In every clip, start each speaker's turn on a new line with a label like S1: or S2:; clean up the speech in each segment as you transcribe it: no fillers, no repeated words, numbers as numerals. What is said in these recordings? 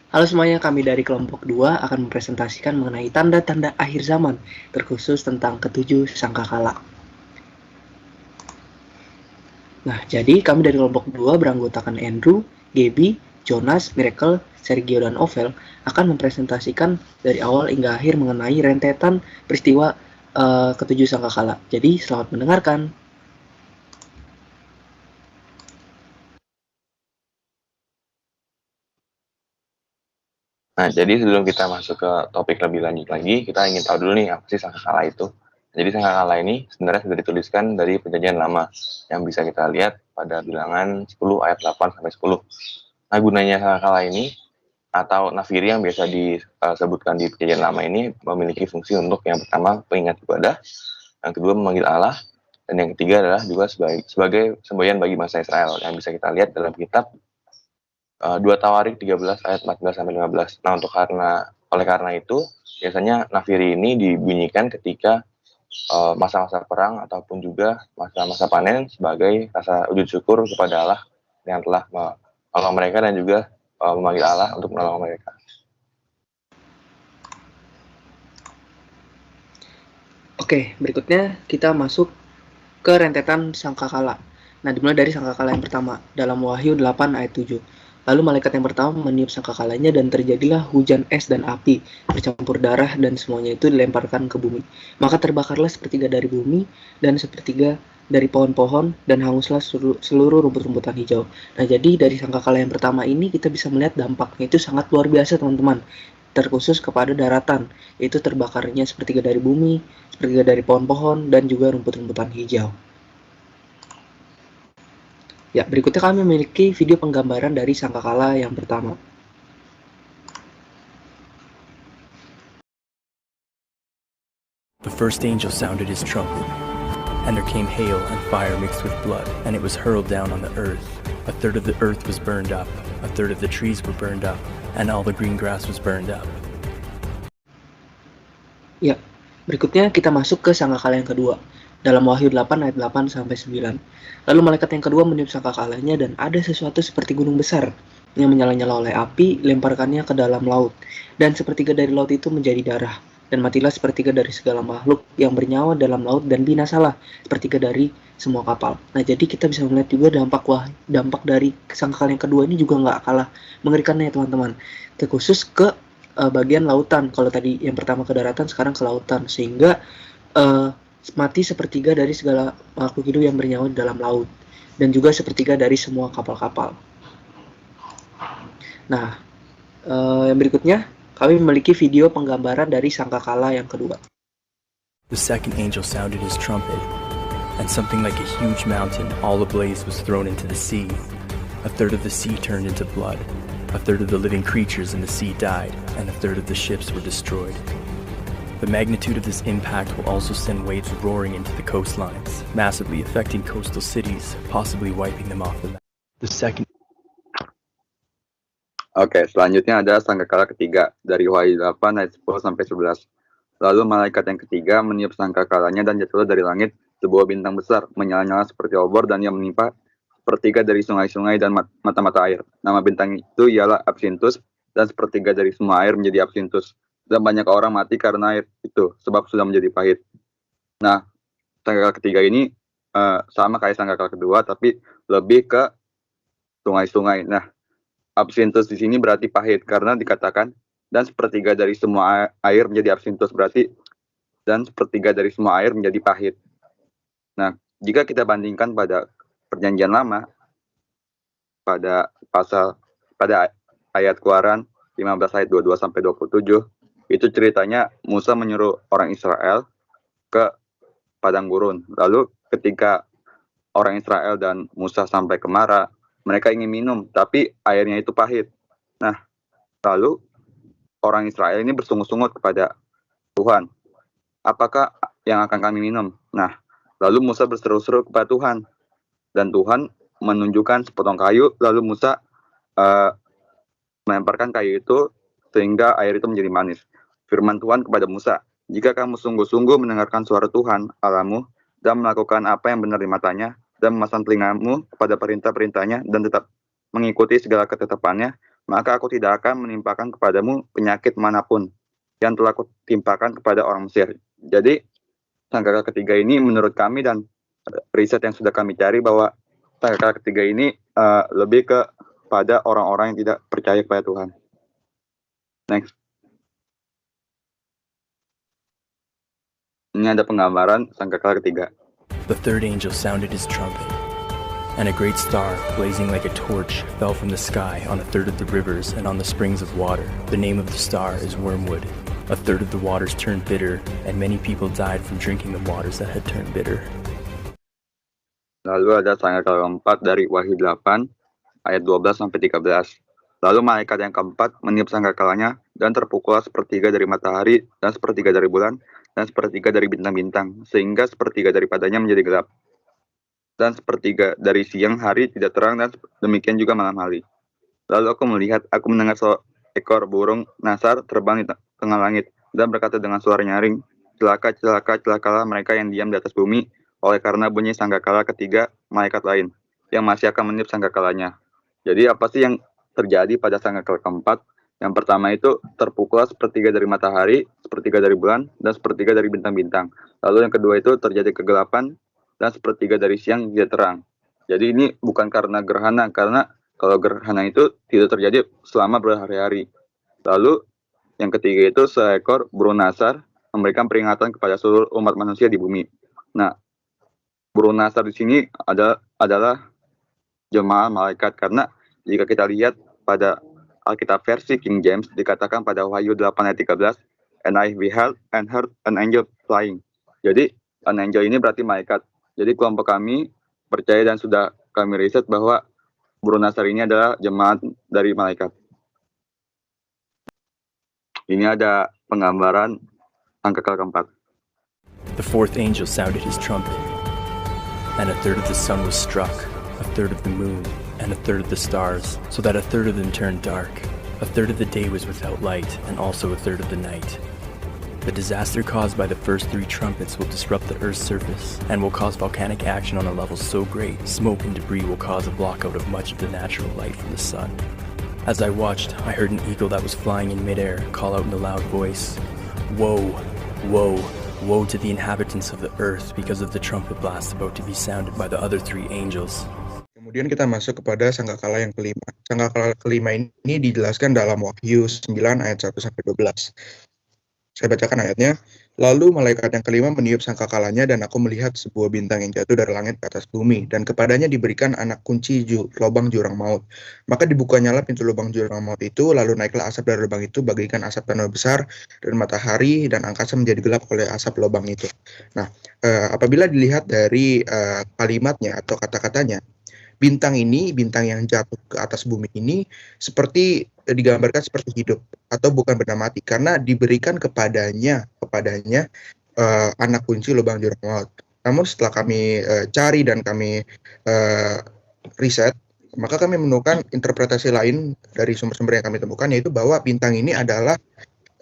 S1: Halo semuanya, kami dari kelompok 2 akan mempresentasikan mengenai tanda-tanda akhir zaman, terkhusus tentang ketujuh sangkakala. Nah, jadi kami dari kelompok 2 beranggotakan Andrew, Gaby, Jonas, Miracle, Sergio, dan Ovel akan mempresentasikan dari awal hingga akhir mengenai rentetan peristiwa ketujuh sangkakala. Jadi, selamat mendengarkan.
S2: Nah, jadi sebelum kita masuk ke topik lebih lanjut lagi, kita ingin tahu dulu nih apa sih sangkakala itu. Jadi sangkakala ini sebenarnya sudah dituliskan dari Perjanjian Lama yang bisa kita lihat pada bilangan 10 ayat 8 sampai 10. Nah, gunanya sangkakala ini atau nafiri yang biasa disebutkan di Perjanjian Lama ini memiliki fungsi untuk yang pertama pengingat ibadah, yang kedua memanggil Allah, dan yang ketiga adalah juga sebagai semboyan bagi bangsa Israel yang bisa kita lihat dalam kitab 2 Tawarik 13 ayat 14 sampai 15. Nah, oleh karena itu biasanya nafiri ini dibunyikan ketika masa-masa perang ataupun juga masa-masa panen sebagai rasa wujud syukur kepada Allah yang telah menolong mereka dan juga memanggil Allah untuk menolong mereka.
S1: Oke, berikutnya kita masuk ke rentetan sangkakala. Nah, dimulai dari sangkakala yang pertama dalam Wahyu 8 ayat 7. Lalu malaikat yang pertama meniup sangkakalanya dan terjadilah hujan es dan api bercampur darah dan semuanya itu dilemparkan ke bumi. Maka terbakarlah sepertiga dari bumi dan sepertiga dari pohon-pohon dan hanguslah seluruh rumput-rumputan hijau. Nah, jadi dari sangkakala yang pertama ini kita bisa melihat dampaknya itu sangat luar biasa, teman-teman. Terkhusus kepada daratan, yaitu terbakarnya sepertiga dari bumi, sepertiga dari pohon-pohon, dan juga rumput-rumputan hijau. Ya, berikutnya kami memiliki video penggambaran dari sangkakala yang pertama.
S3: The first angel sounded his trumpet, and there came hail and fire mixed with blood, and it was hurled down on the earth. A third of the earth was burned up, a third of the trees were burned up, and all the green grass was burned up.
S1: Ya, berikutnya kita masuk ke sangkakala yang kedua. Dalam Wahyu 8 ayat 8 sampai 9. Lalu malaikat yang kedua meniup sangkakalanya dan ada sesuatu seperti gunung besar yang menyala-nyala oleh api, lemparkannya ke dalam laut. Dan sepertiga dari laut itu menjadi darah. Dan matilah sepertiga dari segala makhluk yang bernyawa dalam laut dan binasalah sepertiga dari semua kapal. Nah, jadi kita bisa melihat juga dampak dari sangkakala yang kedua ini juga nggak kalah mengerikannya, teman-teman. Terkhusus ke bagian lautan. Kalau tadi yang pertama ke daratan, sekarang ke lautan, sehingga mati sepertiga dari segala makhluk hidup yang bernyawa di dalam laut, dan juga sepertiga dari semua kapal-kapal. Nah, yang berikutnya kami memiliki video penggambaran dari sangkakala yang kedua.
S3: The second angel sounded his trumpet, and something like a huge mountain all ablaze was thrown into the sea. A third of the sea turned into blood, a third of the living creatures in the sea died, and a third of the ships were destroyed. The magnitude of this impact will also send waves roaring into the coastlines, massively affecting coastal cities, possibly wiping them off the map. The second
S4: Oke, selanjutnya ada sangkakala ketiga dari Wahyu 8 ayat 10 sampai 11. Lalu malaikat yang ketiga meniup sangkakalanya dan jatuhlah dari langit sebuah bintang besar menyala-nyala seperti obor dan yang menimpa sepertiga dari sungai-sungai dan mata-mata air. Nama bintang itu ialah Absinthus dan sepertiga dari semua air menjadi Absinthus. Dan banyak orang mati karena air itu sebab sudah menjadi pahit. Nah, sangkakala ketiga ini sama kayak sangkakala kedua tapi lebih ke sungai-sungai. Nah, Absinthus di sini berarti pahit karena dikatakan dan sepertiga dari semua air menjadi absinthus berarti dan sepertiga dari semua air menjadi pahit. Nah, jika kita bandingkan pada Perjanjian Lama pada ayat Keluaran 15 ayat 22 sampai 27 itu ceritanya Musa menyuruh orang Israel ke padang gurun. Lalu ketika orang Israel dan Musa sampai ke Mara, mereka ingin minum, tapi airnya itu pahit. Nah, lalu orang Israel ini bersungut-sungut kepada Tuhan. Apakah yang akan kami minum? Nah, lalu Musa berseru-seru kepada Tuhan. Dan Tuhan menunjukkan sepotong kayu, lalu Musa melemparkan kayu itu sehingga air itu menjadi manis. Firman Tuhan kepada Musa, jika kamu sungguh-sungguh mendengarkan suara Tuhan Allahmu dan melakukan apa yang benar di matanya, dan memasang telingamu kepada perintah-perintahnya dan tetap mengikuti segala ketetapannya, maka aku tidak akan menimpakan kepadamu penyakit manapun yang telah kutimpakan kepada orang Mesir. Jadi sangkakala ketiga ini menurut kami dan riset yang sudah kami cari bahwa sangkakala ketiga ini lebih kepada orang-orang yang tidak percaya kepada Tuhan. Next. Ini ada penggambaran sangkakala ketiga.
S3: The third angel sounded his trumpet, and a great star, blazing like a torch, fell from the sky on a third of the rivers and on the springs of water. The name of the star is Wormwood. A third of the waters turned bitter, and many people died from drinking the waters that had turned bitter.
S4: Lalu ada sangkakala keempat dari Wahyu 8 ayat 12 sampai 13. Lalu malaikat yang keempat meniup sangkakalanya dan terpukullah sepertiga dari matahari dan sepertiga dari bulan dan sepertiga dari bintang-bintang, sehingga sepertiga daripadanya menjadi gelap. Dan sepertiga dari siang hari tidak terang, dan demikian juga malam hari. Lalu aku mendengar seekor burung nasar terbang di tengah langit, dan berkata dengan suara nyaring, celaka, celaka, celakalah mereka yang diam di atas bumi, oleh karena bunyi sangkakala ketiga malaikat lain, yang masih akan meniup sangkakalanya. Jadi apa sih yang terjadi pada sangkakala keempat? Yang pertama itu terpukullah sepertiga dari matahari, sepertiga dari bulan, dan sepertiga dari bintang-bintang. Lalu yang kedua itu terjadi kegelapan, dan sepertiga dari siang tidak terang. Jadi ini bukan karena gerhana, karena kalau gerhana itu tidak terjadi selama berhari-hari. Lalu yang ketiga itu seekor burung nasar memberikan peringatan kepada seluruh umat manusia di bumi. Nah, burung nasar di sini adalah jemaah malaikat, karena jika kita lihat pada Alkitab versi King James dikatakan pada Wahyu 8 ayat 13, and I beheld and heard an angel flying. Jadi an angel ini berarti malaikat. Jadi kelompok kami percaya dan sudah kami riset bahwa burung nasar ini adalah jemaat dari malaikat. Ini ada penggambaran sangkakala keempat.
S3: The fourth angel sounded his trumpet, and a third of the sun was struck, a third of the moon, and a third of the stars, so that a third of them turned dark. A third of the day was without light, and also a third of the night. The disaster caused by the first three trumpets will disrupt the Earth's surface, and will cause volcanic action on a level so great, smoke and debris will cause a blockout of much of the natural light from the sun. As I watched, I heard an eagle that was flying in midair call out in a loud voice, "Woe, woe, woe to the inhabitants of the earth because of the trumpet blast about to be sounded by the other three angels."
S5: Kemudian kita masuk kepada sangkakala yang kelima. Sangkakala kelima ini dijelaskan dalam Wahyu 9 ayat 1-12. Saya bacakan ayatnya. Lalu malaikat yang kelima meniup sangkakalanya, dan aku melihat sebuah bintang yang jatuh dari langit ke atas bumi, dan kepadanya diberikan anak kunci lubang jurang maut. Maka dibukanyalah pintu lubang jurang maut itu, lalu naiklah asap dari lubang itu bagaikan asap tanah besar, dan matahari dan angkasa menjadi gelap oleh asap lubang itu. Nah, apabila dilihat dari kalimatnya atau kata-katanya, bintang yang jatuh ke atas bumi ini seperti digambarkan seperti hidup atau bukan benda mati, karena diberikan kepadanya anak kunci lubang jurang maut. Namun setelah kami cari dan kami riset, maka kami menemukan interpretasi lain dari sumber-sumber yang kami temukan, yaitu bahwa bintang ini adalah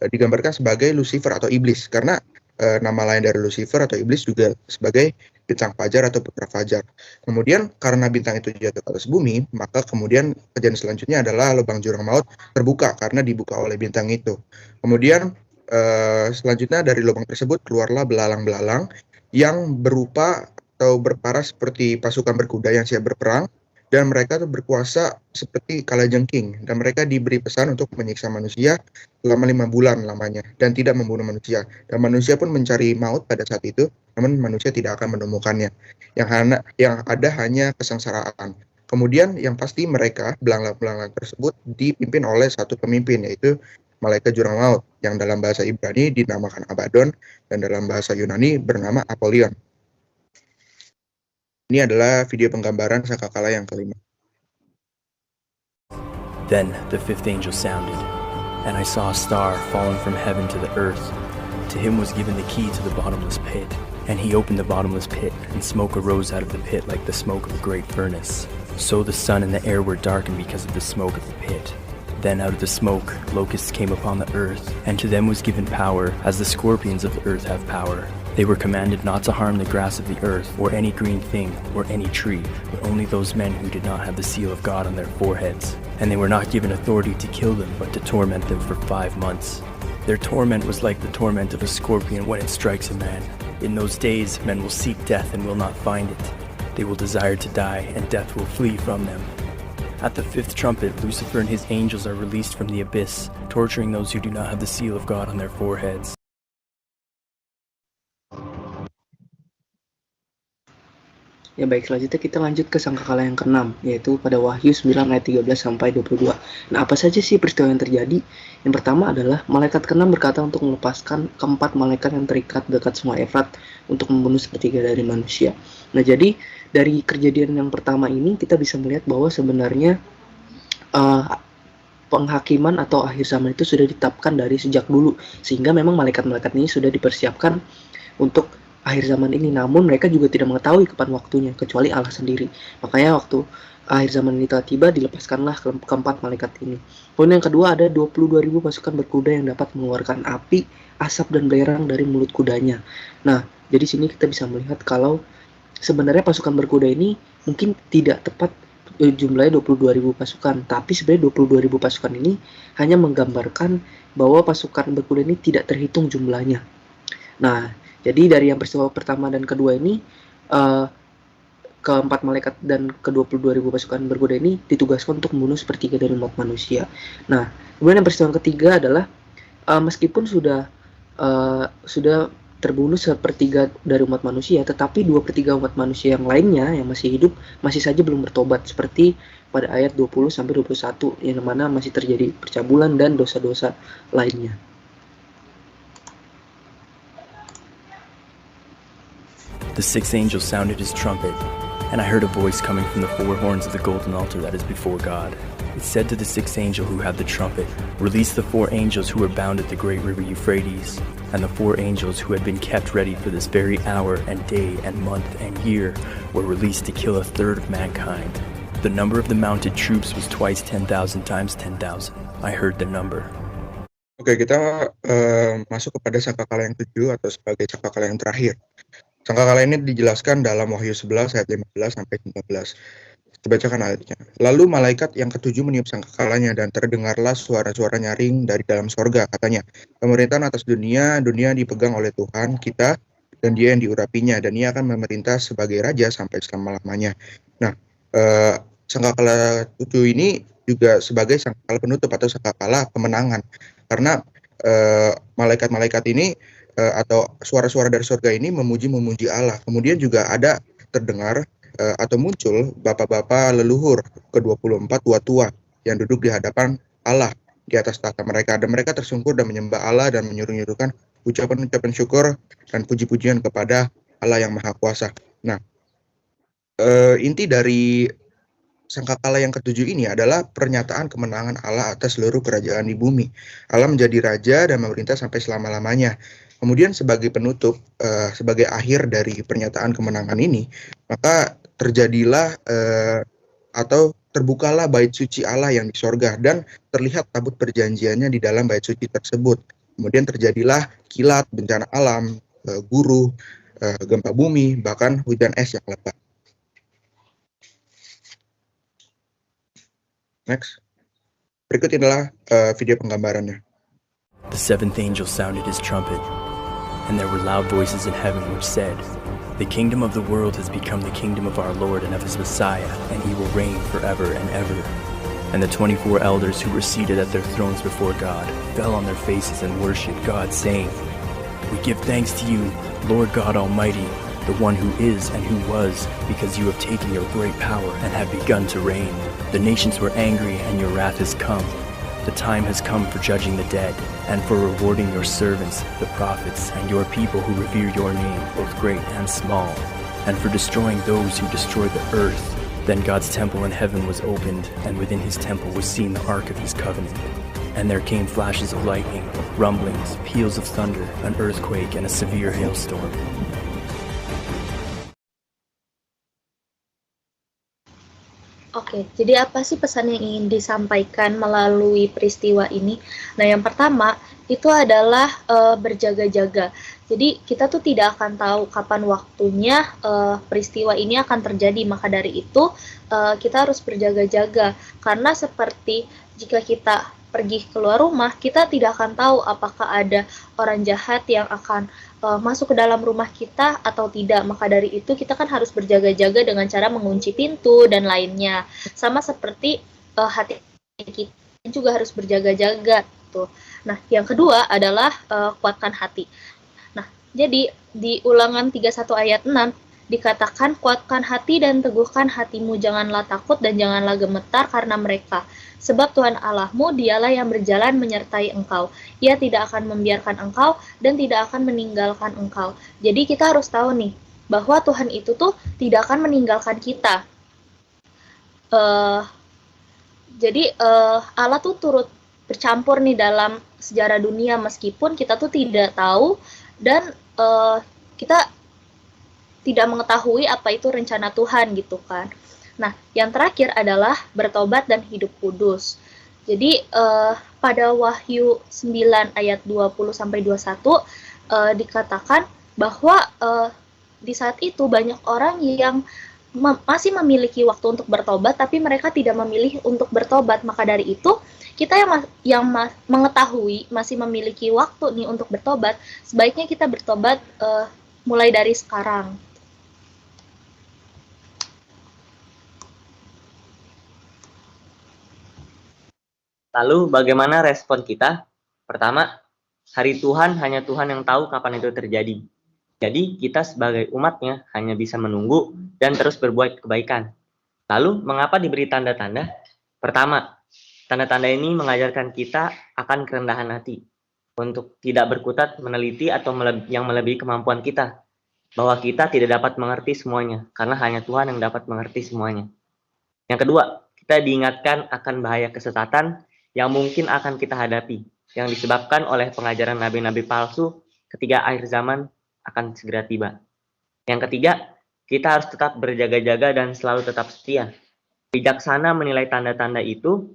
S5: digambarkan sebagai Lucifer atau iblis, karena nama lain dari Lucifer atau iblis juga sebagai bintang fajar atau putra fajar. Kemudian karena bintang itu jatuh ke atas bumi, maka kemudian kejadian selanjutnya adalah lubang jurang maut terbuka karena dibuka oleh bintang itu. Kemudian selanjutnya dari lubang tersebut keluarlah belalang-belalang yang berupa atau berparas seperti pasukan berkuda yang siap berperang, dan mereka tuh berkuasa seperti kalajengking, dan mereka diberi pesan untuk menyiksa manusia selama 5 bulan lamanya dan tidak membunuh manusia. Dan manusia pun mencari maut pada saat itu, namun manusia tidak akan menemukannya. Yang ada hanya kesengsaraan. Kemudian yang pasti mereka, belalang-belalang tersebut dipimpin oleh satu pemimpin, yaitu malaikat jurang maut, yang dalam bahasa Ibrani dinamakan Abaddon dan dalam bahasa Yunani bernama Apollyon. Ini adalah video penggambaran sangkakala yang kelima.
S3: Then the fifth angel sounded, and I saw a star fallen from heaven to the earth. To him was given the key to the bottomless pit, and he opened the bottomless pit, and smoke arose out of the pit like the smoke of a great furnace. So the sun and the air were darkened because of the smoke of the pit. Then out of the smoke locusts came upon the earth, and to them was given power, as the scorpions of the earth have power. They were commanded not to harm the grass of the earth, or any green thing, or any tree, but only those men who did not have the seal of God on their foreheads. And they were not given authority to kill them, but to torment them for 5 months. Their torment was like the torment of a scorpion when it strikes a man. In those days, men will seek death and will not find it. They will desire to die, and death will flee from them. At the 5th trumpet, Lucifer and his angels are released from the abyss, torturing those who do not have the seal of God on their foreheads.
S1: Ya baik, selanjutnya kita lanjut ke sangkakala yang ke-6, yaitu pada Wahyu 9 ayat 13 sampai 22. Nah, apa saja sih peristiwa yang terjadi? Yang pertama adalah malaikat ke-6 berkata untuk melepaskan keempat malaikat yang terikat dekat Sungai Efrat untuk membunuh sepertiga dari manusia. Nah, jadi dari kejadian yang pertama ini kita bisa melihat bahwa sebenarnya penghakiman atau akhir zaman itu sudah ditetapkan dari sejak dulu, sehingga memang malaikat-malaikat ini sudah dipersiapkan untuk akhir zaman ini, namun mereka juga tidak mengetahui kapan waktunya, kecuali Allah sendiri. Makanya waktu akhir zaman ini telah tiba, dilepaskanlah keempat malaikat ini. Poin yang kedua, ada 22.000 pasukan berkuda yang dapat mengeluarkan api, asap, dan belerang dari mulut kudanya. Nah, jadi sini kita bisa melihat kalau sebenarnya pasukan berkuda ini mungkin tidak tepat jumlahnya 22.000 pasukan, tapi sebenarnya 22.000 pasukan ini hanya menggambarkan bahwa pasukan berkuda ini tidak terhitung jumlahnya. Nah, jadi dari yang peristiwa pertama dan kedua ini, keempat malaikat dan ke-22.000 pasukan berkuda ini ditugaskan untuk membunuh sepertiga dari umat manusia. Nah, kemudian yang peristiwa ketiga adalah meskipun sudah terbunuh sepertiga dari umat manusia, tetapi 2/3 umat manusia yang lainnya yang masih hidup masih saja belum bertobat, seperti pada ayat 20 sampai 21 yang mana masih terjadi percabulan dan dosa-dosa lainnya.
S3: The 6th angel sounded his trumpet, and I heard a voice coming from the 4 horns of the golden altar that is before God. It said to the 6th angel who had the trumpet, "Release the 4 angels who were bound at the great river Euphrates." And the 4 angels who had been kept ready for this very hour and day and month and year were released to kill 1/3 of mankind. The number of the mounted troops was twice 10,000 times 10,000. I heard the number.
S5: Oke, kita masuk kepada sangkakala yang 7 atau sebagai sangkakala yang terakhir. Sangkakala ini dijelaskan dalam Wahyu 11 ayat 15 sampai 19. Dibacakan ayatnya. Lalu malaikat yang ke-7 meniup sangkakalanya dan terdengarlah suara-suara nyaring dari dalam sorga, katanya, pemerintahan atas dunia dipegang oleh Tuhan kita dan Dia yang diurapinya, dan Ia akan memerintah sebagai raja sampai selama-lamanya. Nah, sangkakala 7 ini juga sebagai sangkakala penutup atau sangkakala kemenangan, karena malaikat-malaikat ini atau suara-suara dari surga ini memuji Allah. Kemudian juga ada terdengar atau muncul bapak-bapak leluhur ke-24 tua-tua yang duduk di hadapan Allah di atas tahta mereka, dan mereka tersungkur dan menyembah Allah dan menyuruh-nyuruhkan ucapan-ucapan syukur dan puji-pujian kepada Allah yang Maha Kuasa. Nah, inti dari sangkakala yang ke-7 ini adalah pernyataan kemenangan Allah atas seluruh kerajaan di bumi. Allah menjadi raja dan memerintah sampai selama-lamanya. Kemudian sebagai penutup, sebagai akhir dari pernyataan kemenangan ini, maka terjadilah atau terbukalah bait suci Allah yang di sorga, dan terlihat tabut perjanjiannya di dalam bait suci tersebut. Kemudian terjadilah kilat, bencana alam, guruh, gempa bumi, bahkan hujan es yang lebat. Next. Berikut adalah video penggambarannya.
S3: The 7th angel sounded his trumpet, and there were loud voices in heaven which said, "The kingdom of the world has become the kingdom of our Lord and of his Messiah, and he will reign forever and ever." And the 24 elders who were seated at their thrones before God fell on their faces and worshipped God, saying, "We give thanks to you, Lord God Almighty, the one who is and who was, because you have taken your great power and have begun to reign. The nations were angry, and your wrath has come. The time has come for judging the dead, and for rewarding your servants, the prophets, and your people who revere your name, both great and small, and for destroying those who destroy the earth." Then God's temple in heaven was opened, and within his temple was seen the ark of his covenant. And there came flashes of lightning, rumblings, peals of thunder, an earthquake, and a severe hailstorm.
S6: Oke, jadi apa sih pesan yang ingin disampaikan melalui peristiwa ini? Nah, yang pertama itu adalah berjaga-jaga. Jadi kita tuh tidak akan tahu kapan waktunya peristiwa ini akan terjadi. Maka dari itu kita harus berjaga-jaga. Karena seperti jika kita pergi keluar rumah, kita tidak akan tahu apakah ada orang jahat yang akan masuk ke dalam rumah kita atau tidak. Maka dari itu kita kan harus berjaga-jaga dengan cara mengunci pintu dan lainnya. Sama seperti hati kita juga harus berjaga-jaga tuh. Nah, yang kedua adalah kuatkan hati. Jadi di Ulangan 31 ayat 6 dikatakan, kuatkan hati dan teguhkan hatimu, janganlah takut dan janganlah gemetar karena mereka. Sebab Tuhan Allahmu dialah yang berjalan menyertai engkau. Ia tidak akan membiarkan engkau dan tidak akan meninggalkan engkau. Jadi kita harus tahu nih, bahwa Tuhan itu tuh tidak akan meninggalkan kita. Jadi Allah tuh turut bercampur nih dalam sejarah dunia meskipun kita tuh tidak tahu dan kita tidak mengetahui apa itu rencana Tuhan gitu kan. Nah, yang terakhir adalah bertobat dan hidup kudus. Jadi pada Wahyu 9 ayat 20-21 dikatakan bahwa di saat itu banyak orang yang masih memiliki waktu untuk bertobat, tapi mereka tidak memilih untuk bertobat. Maka dari itu kita yang mengetahui masih memiliki waktu nih untuk bertobat, sebaiknya kita bertobat mulai dari sekarang.
S7: Lalu bagaimana respon kita? Pertama, hari Tuhan hanya Tuhan yang tahu kapan itu terjadi. Jadi kita sebagai umatnya hanya bisa menunggu dan terus berbuat kebaikan. Lalu mengapa diberi tanda-tanda? Pertama, tanda-tanda ini mengajarkan kita akan kerendahan hati untuk tidak berkutat meneliti atau yang melebihi kemampuan kita, bahwa kita tidak dapat mengerti semuanya karena hanya Tuhan yang dapat mengerti semuanya. Yang kedua, kita diingatkan akan bahaya kesesatan yang mungkin akan kita hadapi, yang disebabkan oleh pengajaran nabi-nabi palsu ketika akhir zaman akan segera tiba. Yang ketiga, kita harus tetap berjaga-jaga dan selalu tetap setia, bijaksana menilai tanda-tanda itu,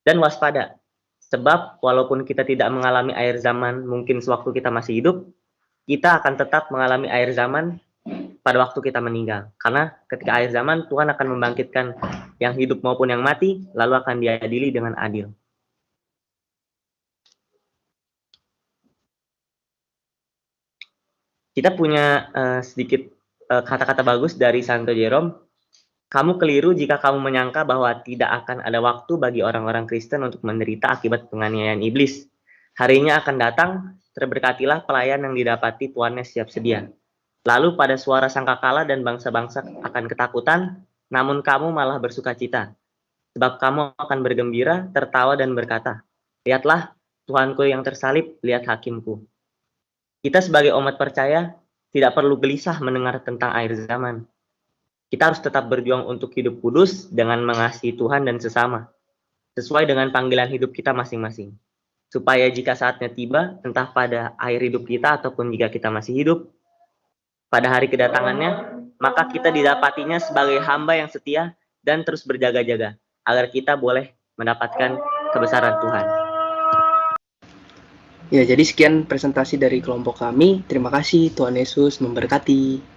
S7: dan waspada. Sebab walaupun kita tidak mengalami akhir zaman mungkin sewaktu kita masih hidup, kita akan tetap mengalami akhir zaman pada waktu kita meninggal. Karena ketika akhir zaman, Tuhan akan membangkitkan yang hidup maupun yang mati, lalu akan diadili dengan adil. Kita punya sedikit kata-kata bagus dari Santo Jerome. Kamu keliru jika kamu menyangka bahwa tidak akan ada waktu bagi orang-orang Kristen untuk menderita akibat penganiayaan iblis. Harinya akan datang, terberkatilah pelayan yang didapati tuannya siap sedia. Lalu pada suara sangkakala dan bangsa-bangsa akan ketakutan, namun kamu malah bersukacita. Sebab kamu akan bergembira, tertawa dan berkata, lihatlah Tuhanku yang tersalib, lihat hakimku. Kita sebagai umat percaya tidak perlu gelisah mendengar tentang akhir zaman. Kita harus tetap berjuang untuk hidup kudus dengan mengasihi Tuhan dan sesama, sesuai dengan panggilan hidup kita masing-masing. Supaya jika saatnya tiba, entah pada akhir hidup kita ataupun jika kita masih hidup, pada hari kedatangannya, maka kita didapatinya sebagai hamba yang setia dan terus berjaga-jaga, agar kita boleh mendapatkan kebesaran Tuhan.
S1: Ya, jadi sekian presentasi dari kelompok kami. Terima kasih, Tuhan Yesus memberkati.